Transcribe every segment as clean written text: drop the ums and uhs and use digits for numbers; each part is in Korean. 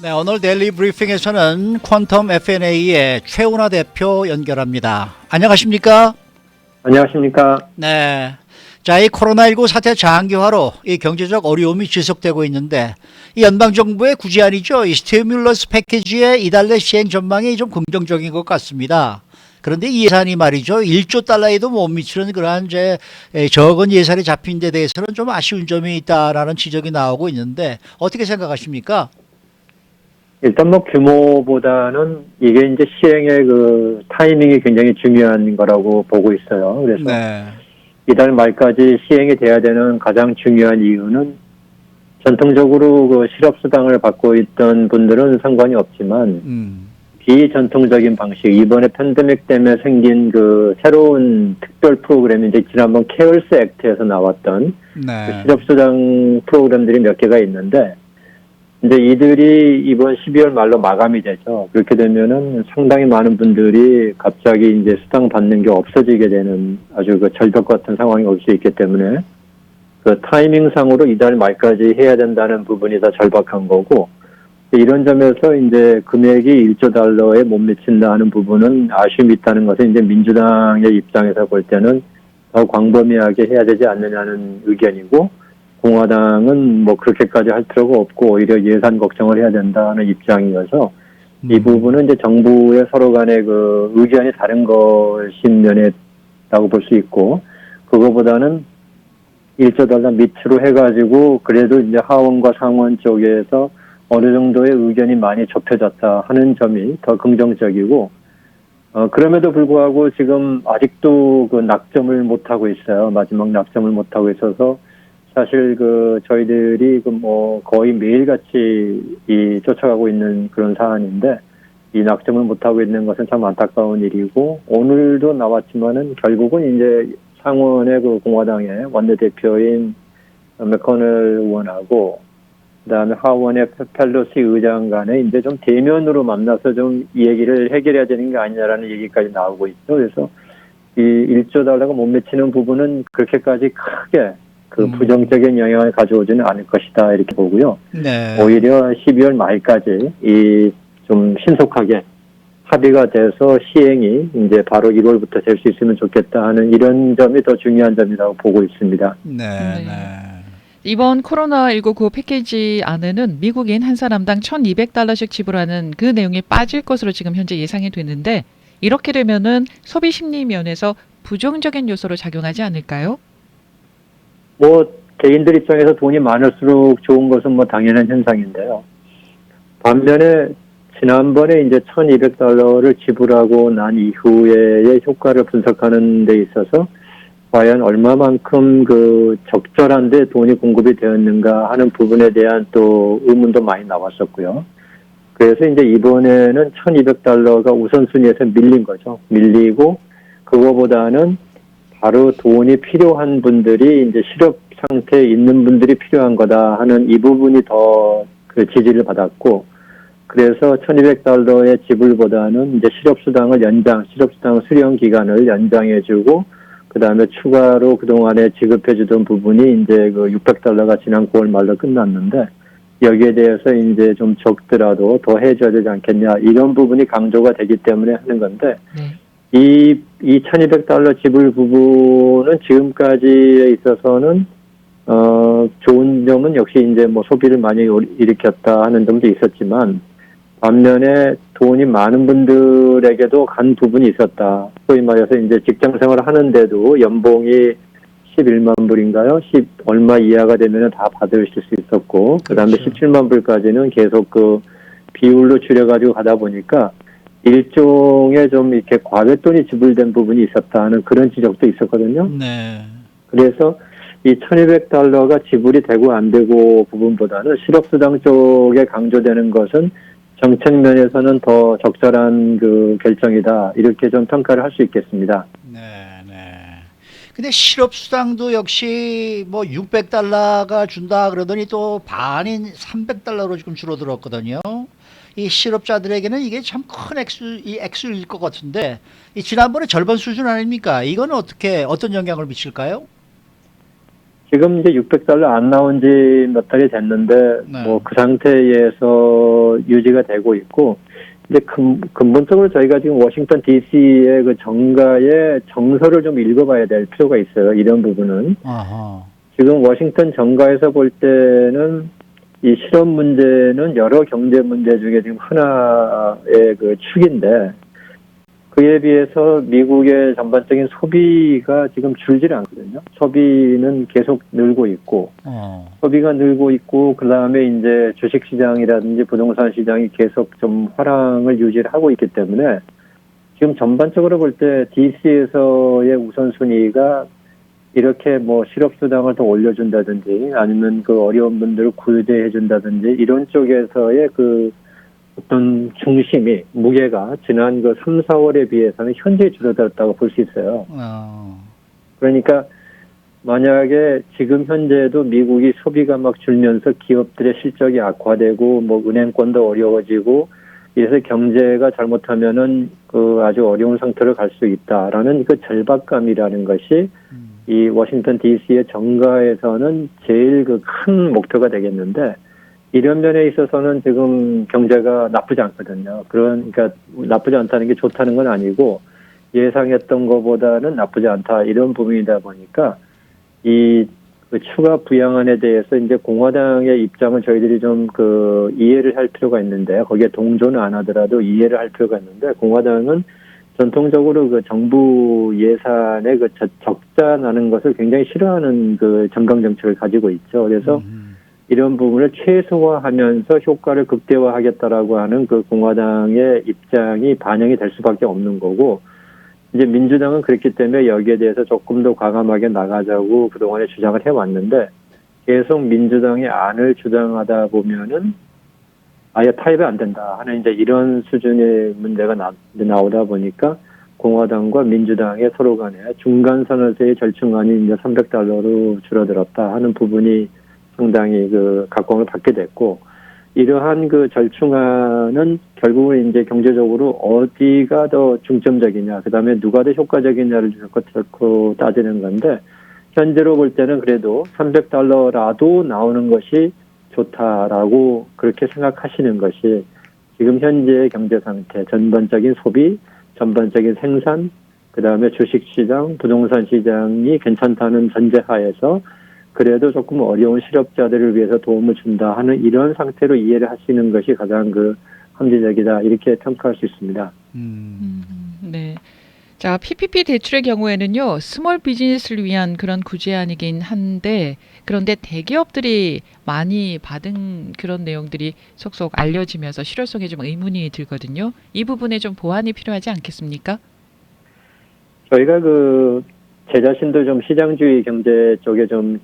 네, 오늘 데일리 브리핑에서는 퀀텀 FNA의 최운하 대표 연결합니다. 안녕하십니까? 안녕하십니까. 네. 자, 이 코로나19 사태 장기화로 이 경제적 어려움이 지속되고 있는데 이 연방정부의 구제안이죠. 이 스티뮬러스 패키지의 이달 내 시행 전망이 좀 긍정적인 것 같습니다. 그런데 이 예산이 말이죠. 1조 달러에도 못 미치는 그러한 적은 예산이 잡힌 데 대해서는 좀 아쉬운 점이 있다라는 지적이 나오고 있는데 어떻게 생각하십니까? 일단 뭐 규모보다는 이게 이제 시행의 그 타이밍이 굉장히 중요한 거라고 보고 있어요. 그래서 네. 이달 말까지 시행이 돼야 되는 가장 중요한 이유는 전통적으로 그 실업수당을 받고 있던 분들은 상관이 없지만 비전통적인 방식, 이번에 팬데믹 때문에 생긴 그 새로운 특별 프로그램이 이제 지난번 케어스 액트에서 나왔던 네. 그 실업수당 프로그램들이 몇 개가 있는데 이제 이들이 이번 12월 말로 마감이 되죠. 그렇게 되면은 상당히 많은 분들이 갑자기 이제 수당 받는 게 없어지게 되는 아주 그 절벽 같은 상황이 올 수 있기 때문에 그 타이밍상으로 이달 말까지 해야 된다는 부분이 더 절박한 거고, 이런 점에서 이제 금액이 1조 달러에 못 미친다는 부분은 아쉬움이 있다는 것은 이제 민주당의 입장에서 볼 때는 더 광범위하게 해야 되지 않느냐는 의견이고, 공화당은 뭐 그렇게까지 할 필요가 없고 오히려 예산 걱정을 해야 된다는 입장이어서 이 부분은 이제 정부의 서로 간의 그 의견이 다른 것인 면에라고 볼 수 있고, 그거보다는 1조 달러 밑으로 해가지고 그래도 이제 하원과 상원 쪽에서 어느 정도의 의견이 많이 좁혀졌다 하는 점이 더 긍정적이고, 그럼에도 불구하고 지금 아직도 그 낙점을 못하고 있어요. 마지막 낙점을 못하고 있어서 사실 그 저희들이 그 뭐 거의 매일같이 쫓아가고 있는 그런 사안인데, 이 낙점을 못하고 있는 것은 참 안타까운 일이고, 오늘도 나왔지만은 결국은 이제 상원의 그 공화당의 원내대표인 맥커넬 의원하고 그다음에 하원의 펠로시 의장 간에 이제 좀 대면으로 만나서 좀 이 얘기를 해결해야 되는 게 아니냐라는 얘기까지 나오고 있죠. 그래서 이 1조 달러가 못 미치는 부분은 그렇게까지 크게 그 부정적인 영향을 가져오지는 않을 것이다 이렇게 보고요. 네. 오히려 12월 말까지 이 좀 신속하게 합의가 돼서 시행이 이제 바로 1월부터 될 수 있으면 좋겠다 하는 이런 점이 더 중요한 점이라고 보고 있습니다. 네. 네. 이번 코로나19 그 패키지 안에는 미국인 한 사람당 1,200달러씩 지불하는 그 내용이 빠질 것으로 지금 현재 예상이 되는데, 이렇게 되면은 소비 심리 면에서 부정적인 요소로 작용하지 않을까요? 뭐 개인들 입장에서 돈이 많을수록 좋은 것은 뭐 당연한 현상인데요. 반면에 지난번에 이제 1,200달러를 지불하고 난 이후의 효과를 분석하는 데 있어서 과연 얼마만큼 그 적절한데 돈이 공급이 되었는가 하는 부분에 대한 또 의문도 많이 나왔었고요. 그래서 이제 이번에는 1,200달러가 우선순위에서 밀린 거죠. 밀리고 그거보다는 바로 돈이 필요한 분들이 이제 실업 상태에 있는 분들이 필요한 거다 하는 이 부분이 더 그 지지를 받았고, 그래서 1,200달러의 지불보다는 이제 실업수당 수령 기간을 연장해주고, 그 다음에 추가로 그동안에 지급해주던 부분이 이제 그 600달러가 지난 9월 말로 끝났는데, 여기에 대해서 이제 좀 적더라도 더 해줘야 되지 않겠냐, 이런 부분이 강조가 되기 때문에 하는 건데, 이 1,200달러 지불 부분은 지금까지에 있어서는 좋은 점은 역시 이제 뭐 소비를 많이 일으켰다 하는 점도 있었지만, 반면에 돈이 많은 분들에게도 간 부분이 있었다. 소위 말해서 이제 직장 생활을 하는데도 연봉이 11만 불인가요? 10 얼마 이하가 되면 다 받으실 수 있었고, 그 다음에 17만 불까지는 계속 그 비율로 줄여가지고 가다 보니까 일종의 좀 이렇게 과외돈이 지불된 부분이 있었다 하는 그런 지적도 있었거든요. 네. 그래서 이 1,200달러가 지불이 되고 안 되고 부분보다는 실업수당 쪽에 강조되는 것은 정책 면에서는 더 적절한 그 결정이다, 이렇게 좀 평가를 할 수 있겠습니다. 네. 네. 근데 실업수당도 역시 뭐 600달러가 준다 그러더니 또 반인 300달러로 지금 줄어들었거든요. 이 실업자들에게는 이게 참 큰 액수일 것 같은데, 이 지난번에 절반 수준 아닙니까? 이건 어떤 영향을 미칠까요? 지금 이제 600달러 안 나온 지 몇 달이 됐는데, 네. 뭐 그 상태에서 유지가 되고 있고, 이제 근본적으로 저희가 지금 워싱턴 DC의 그 정가의 정서를 좀 읽어봐야 될 필요가 있어요. 이런 부분은. 아하. 지금 워싱턴 정가에서 볼 때는 이 실업 문제는 여러 경제 문제 중에 지금 하나의 그 축인데, 그에 비해서 미국의 전반적인 소비가 지금 줄질 않거든요. 소비는 계속 늘고 있고, 소비가 늘고 있고, 그 다음에 이제 주식 시장이라든지 부동산 시장이 계속 좀 화랑을 유지를 하고 있기 때문에, 지금 전반적으로 볼 때 DC에서의 우선순위가 이렇게 뭐 실업수당을 더 올려준다든지, 아니면 그 어려운 분들을 구제해준다든지, 이런 쪽에서의 그 어떤 중심이, 무게가 지난 그 3, 4월에 비해서는 현저히 줄어들었다고 볼 수 있어요. 그러니까 만약에 지금 현재도 미국이 소비가 막 줄면서 기업들의 실적이 악화되고 뭐 은행권도 어려워지고 이래서 경제가 잘못하면은 그 아주 어려운 상태로 갈 수 있다라는 그 절박감이라는 것이 이 워싱턴 DC의 정가에서는 제일 그 큰 목표가 되겠는데, 이런 면에 있어서는 지금 경제가 나쁘지 않거든요. 그러니까 나쁘지 않다는 게 좋다는 건 아니고 예상했던 것보다는 나쁘지 않다, 이런 부분이다 보니까 이 그 추가 부양안에 대해서 이제 공화당의 입장을 저희들이 좀 그 이해를 할 필요가 있는데, 거기에 동조는 안 하더라도 이해를 할 필요가 있는데, 공화당은 전통적으로 그 정부 예산의 그 적자 나는 것을 굉장히 싫어하는 그 정강 정책을 가지고 있죠. 그래서 이런 부분을 최소화하면서 효과를 극대화하겠다라고 하는 그 공화당의 입장이 반영이 될 수밖에 없는 거고, 이제 민주당은 그렇기 때문에 여기에 대해서 조금 더 과감하게 나가자고 그동안에 주장을 해왔는데, 계속 민주당의 안을 주장하다 보면은 아예 타협이 안 된다 하는 이제 이런 수준의 문제가 나오다 보니까 공화당과 민주당의 서로 간에 중간선에서의 절충안이 이제 $300로 줄어들었다 하는 부분이 상당히 그 각광을 받게 됐고, 이러한 그 절충안은 결국은 이제 경제적으로 어디가 더 중점적이냐, 그 다음에 누가 더 효과적이냐를 결코 따지는 건데, 현재로 볼 때는 그래도 $300라도 나오는 것이 좋다라고 그렇게 생각하시는 것이 지금 현재의 경제 상태, 전반적인 소비, 전반적인 생산, 그 다음에 주식시장, 부동산 시장이 괜찮다는 전제하에서 그래도 조금 어려운 실업자들을 위해서 도움을 준다 하는 이런 상태로 이해를 하시는 것이 가장 그 합리적이다, 이렇게 평가할 수 있습니다. 네. 자, PPP 대출의 경우에는요, 스몰 비즈니스를 위한 그런 구제안이긴 한데, 그런데 대기업들이 많이 받은 그런 내용들이 속속 알려지면서 실효성에 좀 의문이 들거든요. 이 부분에 좀 보완이 필요하지 않겠습니까? 저희가 제 자신도 좀 시장주의 경제 쪽에 좀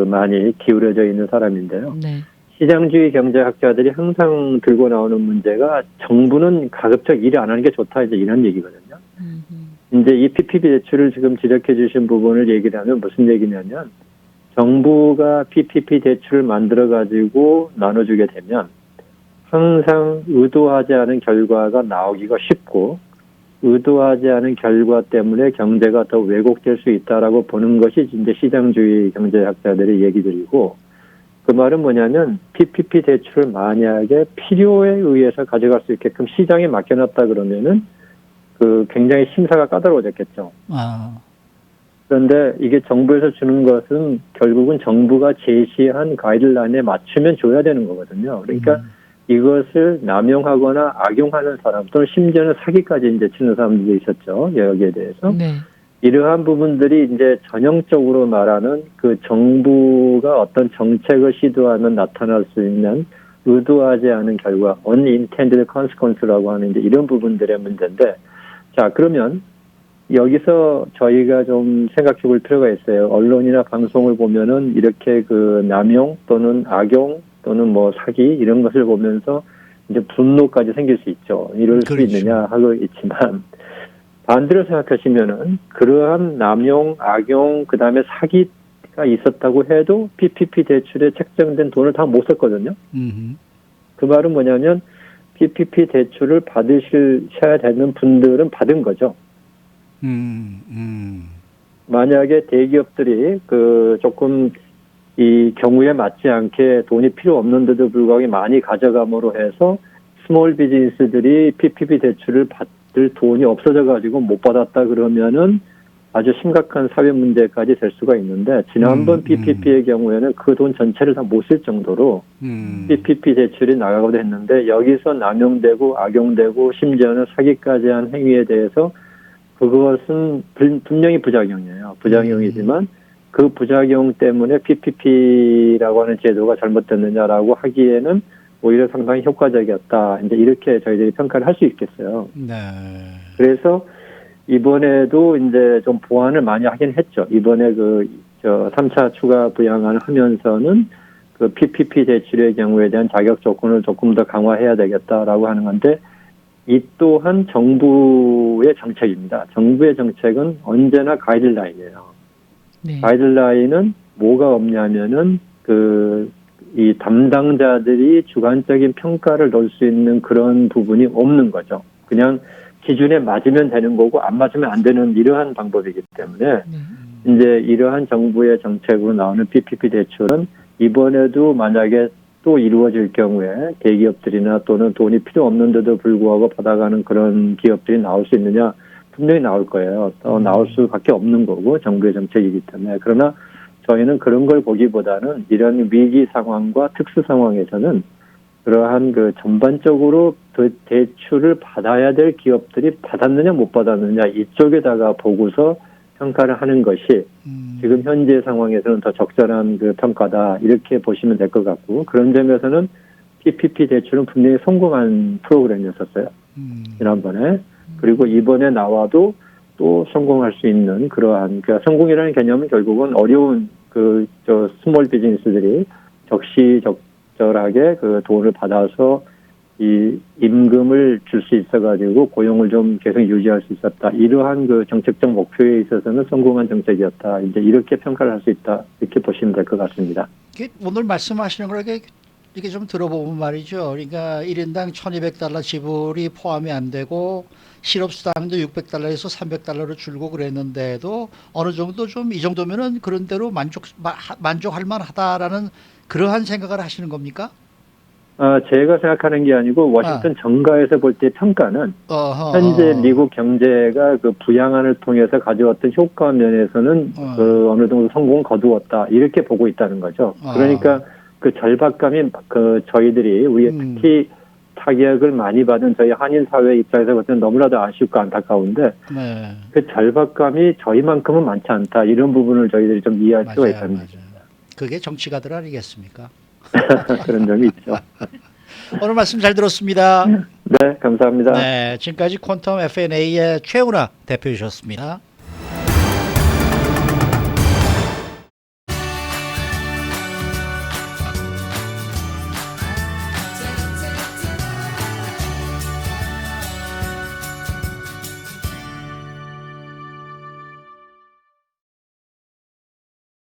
많이 기울어져 있는 사람인데요. 네. 시장주의 경제학자들이 항상 들고 나오는 문제가 정부는 가급적 일을 안 하는 게 좋다, 이제 이런 얘기거든요. 이제 이 PPP 대출을 지금 지적해 주신 부분을 얘기를 하면 무슨 얘기냐면, 정부가 PPP 대출을 만들어 가지고 나눠주게 되면 항상 의도하지 않은 결과가 나오기가 쉽고, 의도하지 않은 결과 때문에 경제가 더 왜곡될 수 있다라고 보는 것이 이제 시장주의 경제학자들의 얘기들이고, 그 말은 뭐냐면 PPP 대출을 만약에 필요에 의해서 가져갈 수 있게끔 시장에 맡겨놨다 그러면은 굉장히 심사가 까다로워졌겠죠. 그런데 이게 정부에서 주는 것은 결국은 정부가 제시한 가이드라인에 맞추면 줘야 되는 거거든요. 그러니까 이것을 남용하거나 악용하는 사람, 또는 심지어는 사기까지 이제 치는 사람들도 있었죠. 여기에 대해서. 네. 이러한 부분들이 이제 전형적으로 말하는 그 정부가 어떤 정책을 시도하면 나타날 수 있는 의도하지 않은 결과, unintended consequence라고 하는 이제 이런 부분들의 문제인데, 자, 그러면 여기서 저희가 좀 생각해 볼 필요가 있어요. 언론이나 방송을 보면은 이렇게 남용 또는 악용 또는 뭐 사기 이런 것을 보면서 이제 분노까지 생길 수 있죠. 이럴 수 있느냐 하고 있지만, 반대로 생각하시면은 그러한 남용, 악용, 그 다음에 사기가 있었다고 해도 PPP 대출에 책정된 돈을 다 못 썼거든요. 그 말은 뭐냐면 PPP 대출을 받으셔야 되는 분들은 받은 거죠. 만약에 대기업들이 조금 이 경우에 맞지 않게 돈이 필요 없는데도 불구하고 많이 가져감으로 해서 스몰 비즈니스들이 PPP 대출을 받을 돈이 없어져 가지고 못 받았다 그러면은 아주 심각한 사회 문제까지 될 수가 있는데 지난번 PPP의 경우에는 그 돈 전체를 다 못 쓸 정도로 PPP 대출이 나가고도 했는데 여기서 남용되고 악용되고 심지어는 사기까지 한 행위에 대해서 그것은 분명히 부작용이에요. 부작용이지만 그 부작용 때문에 PPP라고 하는 제도가 잘못됐느냐라고 하기에는 오히려 상당히 효과적이었다. 이제 이렇게 저희들이 평가를 할 수 있겠어요. 네. 그래서 이번에도 이제 좀 보완을 많이 하긴 했죠. 이번에 3차 추가 부양안을 하면서는 그 PPP 대출의 경우에 대한 자격 조건을 조금 더 강화해야 되겠다라고 하는 건데 이 또한 정부의 정책입니다. 정부의 정책은 언제나 가이드라인이에요. 네. 가이드라인은 뭐가 없냐면은 이 담당자들이 주관적인 평가를 넣을 수 있는 그런 부분이 없는 거죠. 그냥 기준에 맞으면 되는 거고 안 맞으면 안 되는 이러한 방법이기 때문에 네. 이제 이러한 정부의 정책으로 나오는 PPP 대출은 이번에도 만약에 또 이루어질 경우에 대기업들이나 또는 돈이 필요 없는데도 불구하고 받아가는 그런 기업들이 나올 수 있느냐 분명히 나올 거예요. 나올 수밖에 없는 거고 정부의 정책이기 때문에 그러나 저희는 그런 걸 보기보다는 이런 위기 상황과 특수 상황에서는 그러한 전반적으로 대출을 받아야 될 기업들이 받았느냐 못 받았느냐 이쪽에다가 보고서 평가를 하는 것이 지금 현재 상황에서는 더 적절한 평가다 이렇게 보시면 될 것 같고 그런 점에서는 PPP 대출은 분명히 성공한 프로그램이었었어요. 지난번에. 그리고 이번에 나와도 또 성공할 수 있는 그러한 성공이라는 개념은 결국은 어려운 스몰 비즈니스들이 적시적절하게 돈을 받아서 이 임금을 줄 수 있어가지고 고용을 좀 계속 유지할 수 있었다. 이러한 정책적 목표에 있어서는 성공한 정책이었다. 이제 이렇게 평가를 할 수 있다. 이렇게 보시면 될 것 같습니다. 오늘 말씀하시는 걸 이렇게 좀 들어보면 말이죠. 그러니까 1인당 $1,200 지불이 포함이 안 되고 실업수당도 $600에서 $300로 줄고 그랬는데도 어느 정도 좀 이 정도면은 그런 대로 만족할 만하다라는 그러한 생각을 하시는 겁니까? 제가 생각하는 게 아니고 워싱턴 정가에서 볼 때 평가는 현재 미국 경제가 부양안을 통해서 가져왔던 효과 면에서는 어느 정도 성공을 거두었다 이렇게 보고 있다는 거죠. 그러니까 절박감이 저희들이 우리 특히 타격을 많이 받은 저희 한인 사회 입장에서 볼 때는 너무나도 아쉽고 안타까운데 네. 그 절박감이 저희만큼은 많지 않다 이런 부분을 저희들이 좀 이해할 필요가 있습니다. 그게 정치가들 아니겠습니까? 그런 점이 있죠. 오늘 말씀 잘 들었습니다. 네, 감사합니다. 네, 지금까지 퀀텀 FNA의 최은하 대표이셨습니다.